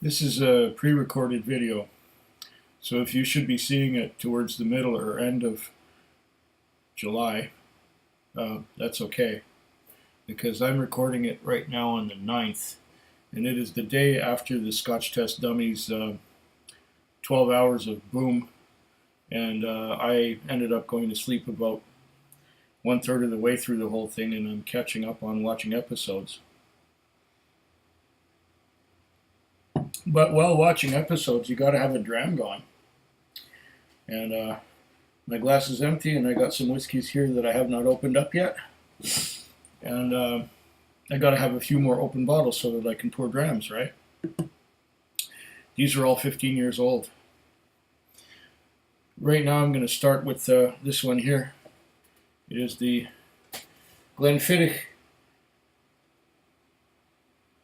This is a pre-recorded video, so if you should be seeing it towards the middle or end of July, that's okay, because I'm recording it right now on the 9th, and it is the day after the Scotch Test Dummies 12 hours of boom, and I ended up going to sleep about 1/3 of the way through the whole thing, and I'm catching up on watching episodes. But while watching episodes, you got to have a dram going. And my glass is empty, and I got some whiskeys here that I have not opened up yet. And I got to have a few more open bottles so that I can pour drams, right? These are all 15 years old. Right now I'm going to start with this one here. It is the Glenfiddich,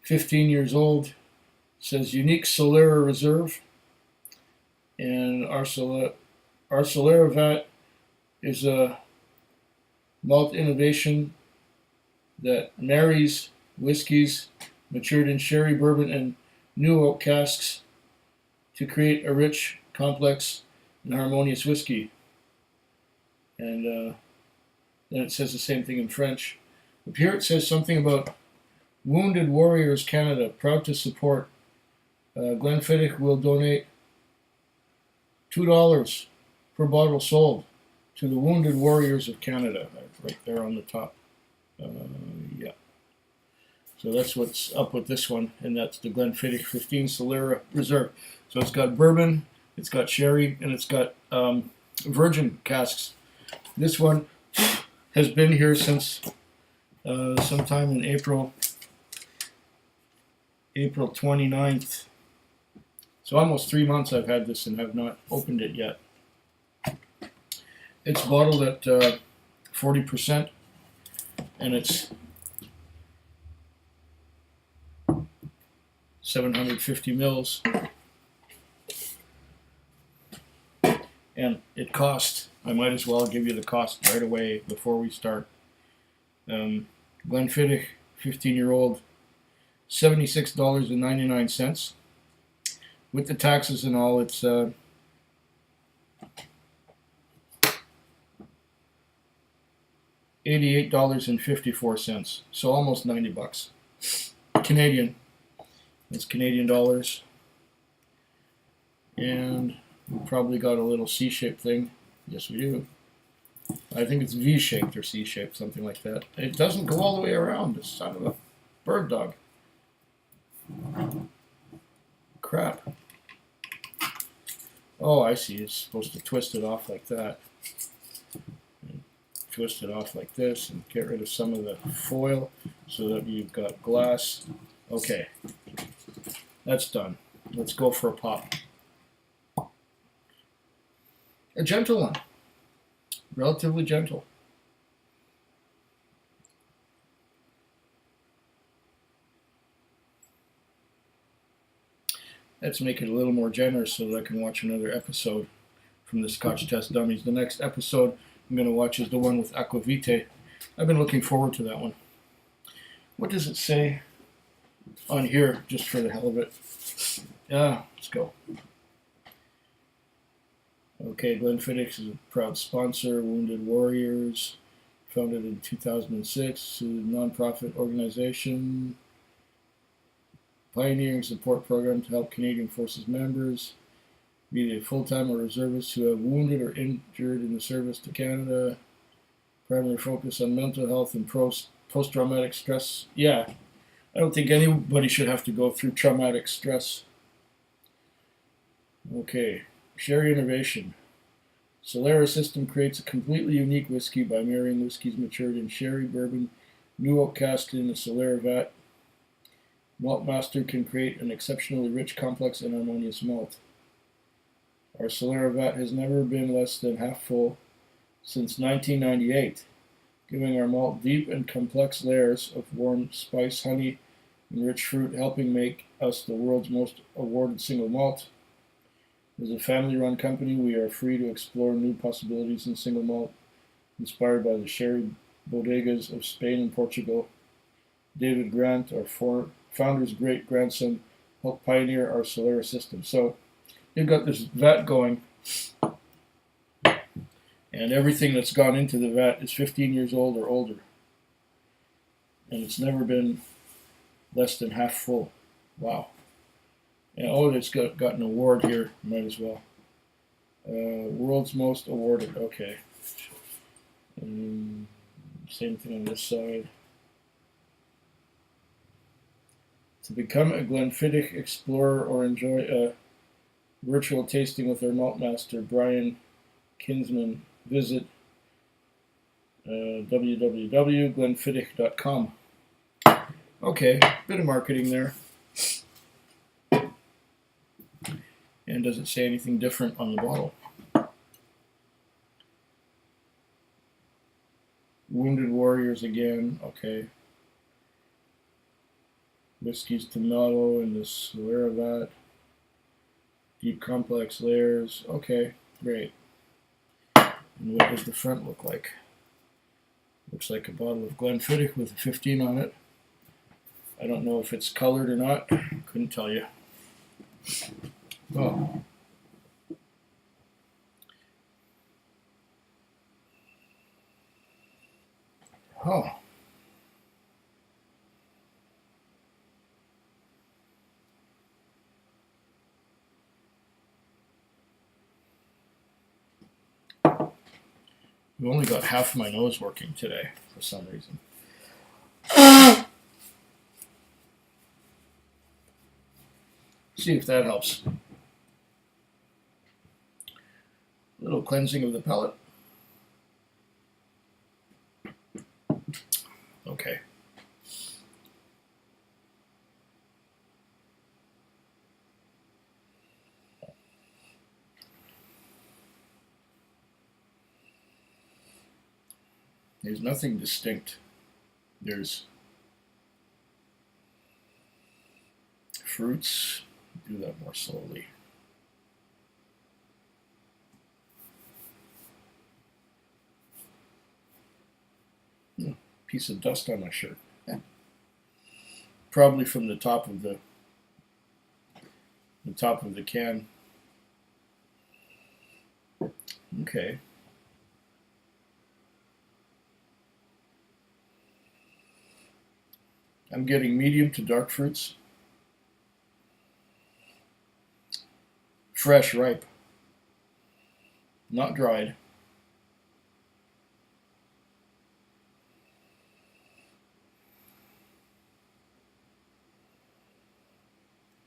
15 years old. It says unique Solera reserve, and our Solera vat is a malt innovation that marries whiskeys matured in sherry, bourbon, and new oak casks to create a rich, complex, and harmonious whiskey. And then it says the same thing in French. Up here it says something about Wounded Warriors Canada, proud to support. Glenfiddich will donate $2 per bottle sold to the Wounded Warriors of Canada, right there on the top. Yeah. So that's what's up with this one, and that's the Glenfiddich 15 Solera Reserve. So it's got bourbon, it's got sherry, and it's got virgin casks. This one has been here since sometime in April 29th. So almost 3 months I've had this and have not opened it yet. It's bottled at 40%, and it's 750 mils. And it cost, I might as well give you the cost right away before we start. Glenfiddich, 15-year-old, $76.99. With the taxes and all, it's $88.54, so almost $90. Canadian. It's Canadian dollars. And we probably got a little C-shaped thing. Yes, we do. I think it's V-shaped or C-shaped, something like that. It doesn't go all the way around, this son of a bird dog. Crap. Oh, I see. It's supposed to twist it off like that. And twist it off like this and get rid of some of the foil so that you've got glass. Okay. That's done. Let's go for a pop. A gentle one. Relatively gentle. Let's make it a little more generous so that I can watch another episode from the Scotch Test Dummies. The next episode I'm going to watch is the one with Aquavite. I've been looking forward to that one. What does it say on here, just for the hell of it? Let's go. Okay, Glenfiddich is a proud sponsor. Wounded Warriors, founded in 2006, a non-profit organization. Pioneering support program to help Canadian Forces members, be they full-time or reservists who have wounded or injured in the service to Canada. Primary focus on mental health and post-traumatic stress. Yeah, I don't think anybody should have to go through traumatic stress. Okay, sherry innovation. Solera system creates a completely unique whiskey by marrying whiskeys matured in sherry, bourbon, new oak cask in a Solera vat. Malt master can create an exceptionally rich, complex, and harmonious malt. Our Solera vat has never been less than half full since 1998, giving our malt deep and complex layers of warm spice, honey, and rich fruit, helping make us the world's most awarded single malt. As a family-run company, we are free to explore new possibilities in single malt, inspired by the sherry bodegas of Spain and Portugal. David Grant, our founder's great-grandson, helped pioneer our Solera system. So you've got this vat going, and everything that's gone into the vat is 15 years old or older. And it's never been less than half full. Wow. And oh, it's got an award here. Might as well. World's most awarded. Okay. Same thing on this side. To become a Glenfiddich explorer or enjoy a virtual tasting with our malt master, Brian Kinsman, visit www.glenfiddich.com. Okay, bit of marketing there. And does it say anything different on the bottle? Wounded Warriors again, okay. Whiskey's tomato in the Solera vat. Deep complex layers, okay, great. And what does the front look like? Looks like a bottle of Glenfiddich with a 15 on it. I don't know if it's colored or not. Couldn't tell you. Oh. Oh. I've only got half my nose working today for some reason. See if that helps. A little cleansing of the palate. Okay. There's nothing distinct. There's fruits. Do that more slowly. Piece of dust on my shirt. Yeah. Probably from the top of the can. Okay. I'm getting medium to dark fruits. Fresh, ripe. Not dried.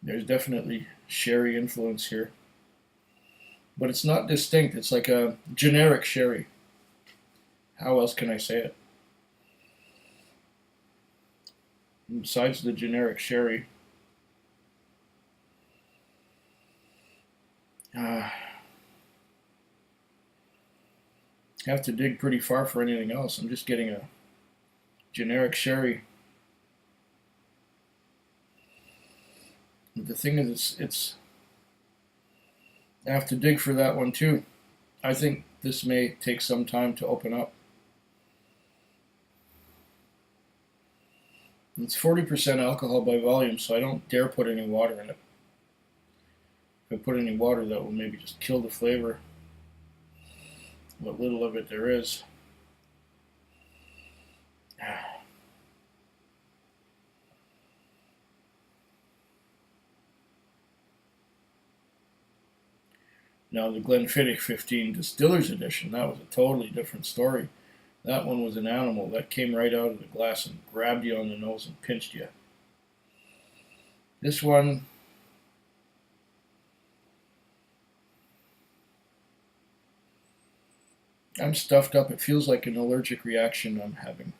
There's definitely sherry influence here. But it's not distinct. It's like a generic sherry. How else can I say it? Besides the generic sherry, I have to dig pretty far for anything else. I'm just getting a generic sherry. But the thing is, it's I have to dig for that one too. I think this may take some time to open up. It's 40% alcohol by volume, so I don't dare put any water in it. If I put any water, that will maybe just kill the flavor. What little of it there is. Now the Glenfiddich 15 Distillers Edition, that was a totally different story. That one was an animal that came right out of the glass and grabbed you on the nose and pinched you. This one, I'm stuffed up. It feels like an allergic reaction I'm having.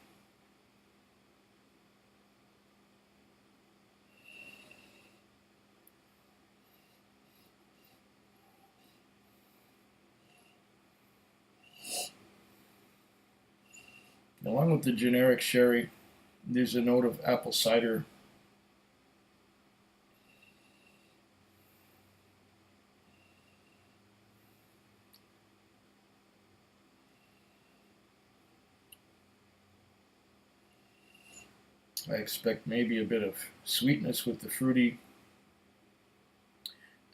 Along with the generic sherry, there's a note of apple cider. I expect maybe a bit of sweetness with the fruity.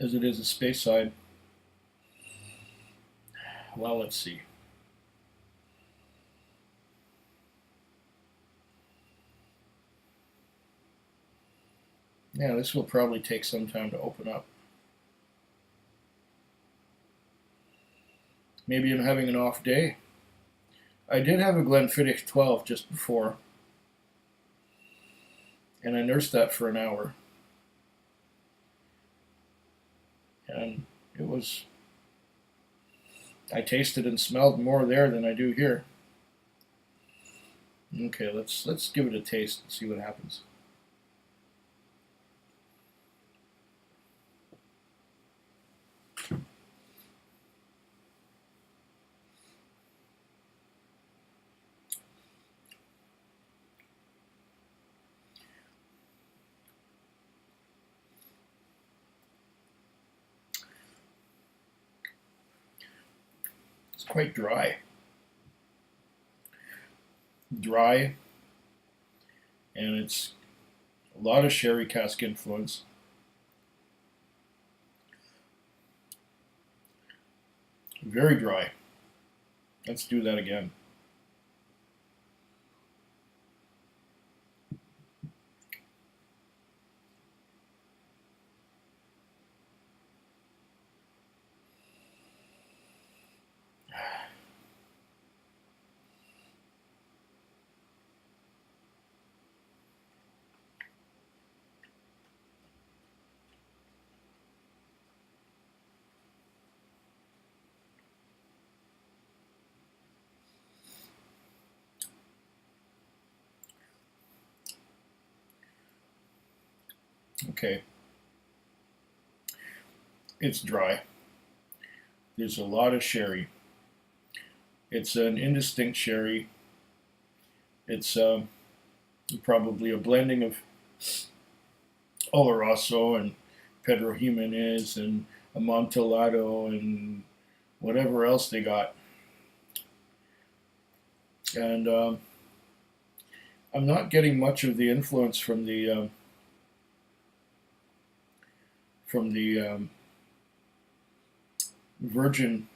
as it is a Speyside. Well, let's see. Yeah, this will probably take some time to open up. Maybe I'm having an off day. I did have a Glenfiddich 12 just before, and I nursed that for an hour. And it was, I tasted and smelled more there than I do here. Okay, let's give it a taste and see what happens. It's quite dry. Dry, and it's a lot of sherry cask influence. Very dry. Let's do that again. Okay. It's dry. There's a lot of sherry. It's an indistinct sherry. It's probably a blending of Oloroso and Pedro Jimenez and Amontillado and whatever else they got. And I'm not getting much of the influence from the virgin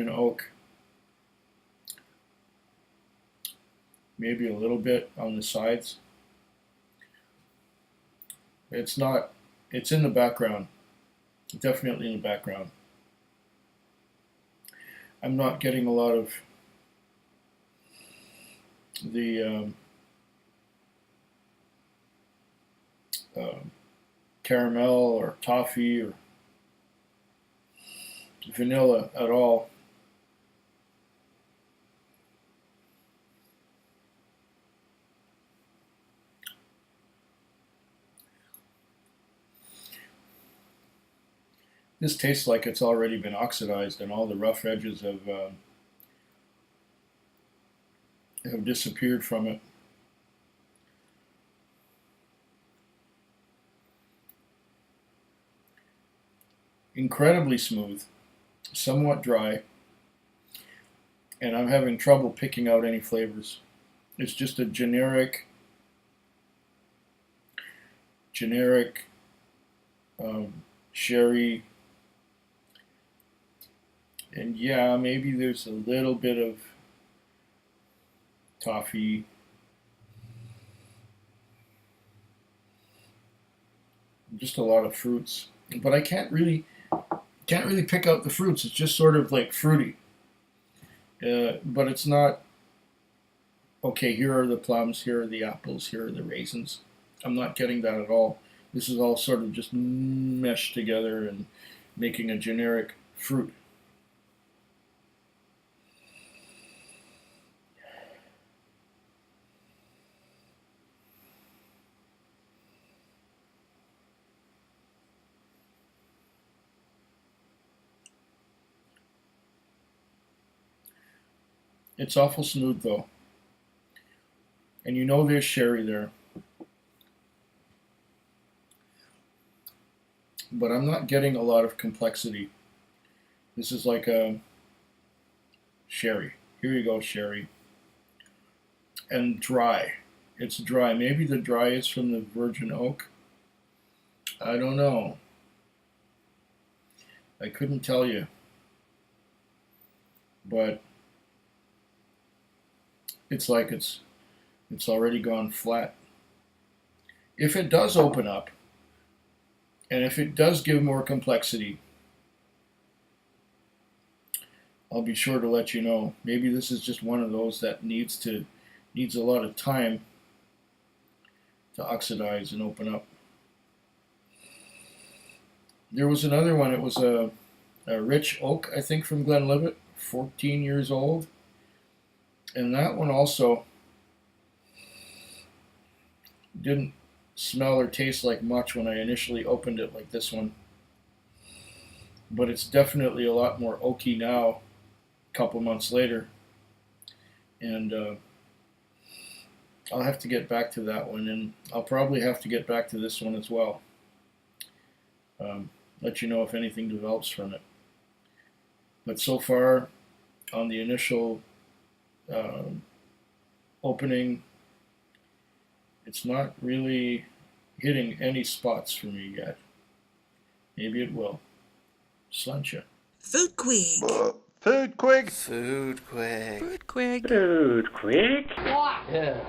oak. Maybe a little bit on the sides. It's not. It's in the background. Definitely in the background. I'm not getting a lot of the caramel or toffee or vanilla at all. This tastes like it's already been oxidized and all the rough edges have disappeared from it. Incredibly smooth, somewhat dry, and I'm having trouble picking out any flavors. It's just a generic sherry, and yeah, maybe there's a little bit of toffee. Just a lot of fruits, but I can't really pick out the fruits. It's just sort of like fruity, but it's not. Okay, here are the plums, here are the apples, here are the raisins. I'm not getting that at all. This is all sort of just meshed together and making a generic fruit. It's awful smooth though. And you know there's sherry there. But I'm not getting a lot of complexity. This is like a sherry. Here you go, sherry. And dry. It's dry. Maybe the dry is from the virgin oak. I don't know. I couldn't tell you. But it's like it's already gone flat. If it does open up, and if it does give more complexity, I'll be sure to let you know. Maybe this is just one of those that needs a lot of time to oxidize and open up. There was another one. It was a rich oak, I think, from Glenfiddich, 14 years old. And that one also didn't smell or taste like much when I initially opened it like this one. But it's definitely a lot more oaky now, a couple months later. And I'll have to get back to that one, and I'll probably have to get back to this one as well. Let you know if anything develops from it. But so far, on the initial opening, it's not really hitting any spots for me yet. Maybe it will. Slancha. Food Quig. Food Quig. Food Quig. Food Quig. Food Quig. Yeah.